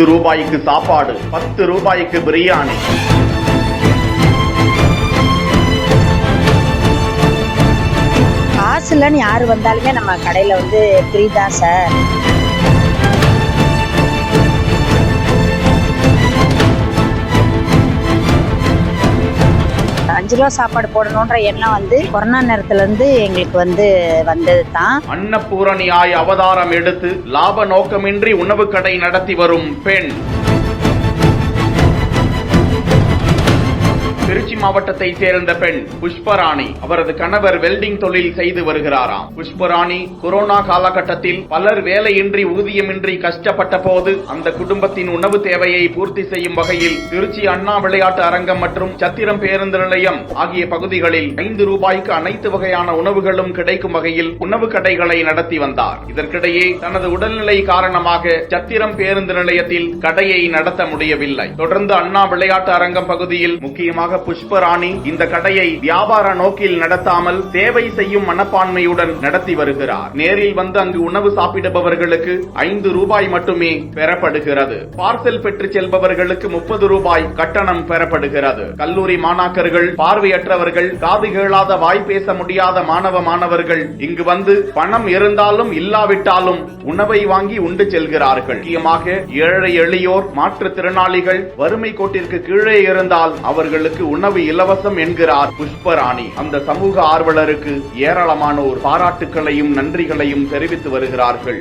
ரூபாய்க்கு சாப்பாடு, 10 ரூபாய்க்கு பிரியாணி. காசு இல்லைன்னு யாரு வந்தாலுமே நம்ம கடையில ஃப்ரீ தான் சார். ₹5 சாப்பாடு போடணுன்ற எண்ணம் கொரோனா நேரத்துல எங்களுக்கு வந்தது தான். அன்னபூரணியாய் அவதாரம் எடுத்து லாப நோக்கமின்றி உணவு கடை நடத்தி வரும் பெண். திருச்சி மாவட்டத்தை சேர்ந்த பெண் புஷ்பராணி. அவரது கணவர் வெல்டிங் தொழில் செய்து வருகிறாராம். புஷ்பராணி கொரோனா காலகட்டத்தில் பலர் வேலையின்றி ஊதியமின்றி கஷ்டப்பட்ட போது அந்த குடும்பத்தின் உணவு தேவையை பூர்த்தி செய்யும் வகையில் திருச்சி அண்ணா விளையாட்டு அரங்கம் மற்றும் சத்திரம் பேருந்து நிலையம் ஆகிய பகுதிகளில் ₹5 அனைத்து வகையான உணவுகளும் கிடைக்கும் வகையில் உணவு கடைகளை நடத்தி வந்தார். இதற்கிடையே தனது உடல்நிலை காரணமாக சத்திரம் பேருந்து நிலையத்தில் கடையை நடத்த முடியவில்லை. தொடர்ந்து அண்ணா விளையாட்டு அரங்கம் பகுதியில் முக்கியமாக புஷ்பராணி இந்த கடையை வியாபார நோக்கில் நடத்தாமல் சேவை செய்யும் மனப்பான்மையுடன் நடத்தி வருகிறார். நேரில் வந்து அங்கு உணவு சாப்பிடுபவர்களுக்கு ₹5 மட்டுமே பெறப்படுகிறது. பார்சல் பெற்று செல்பவர்களுக்கு ₹30 கட்டணம் பெறப்படுகிறது. கல்லூரி மாணாக்கர்கள், பார்வையற்றவர்கள், காது கேளாத, வாய் பேச முடியாத மாணவர்கள் இங்கு வந்து பணம் இருந்தாலும் இல்லாவிட்டாலும் உணவை வாங்கி உண்டு செல்கிறார்கள். முக்கியமாக ஏழை எளியோர், மாற்றுத்திறனாளிகள், வறுமை கோட்டிற்கு கீழே இருந்தால் அவர்களுக்கு உணவு இலவசம் என்கிறார் புஷ்பராணி. அந்த சமூக ஆர்வலருக்கு ஏராளமானோர் பாராட்டுக்களையும் நன்றிகளையும் தெரிவித்து வருகிறார்கள்.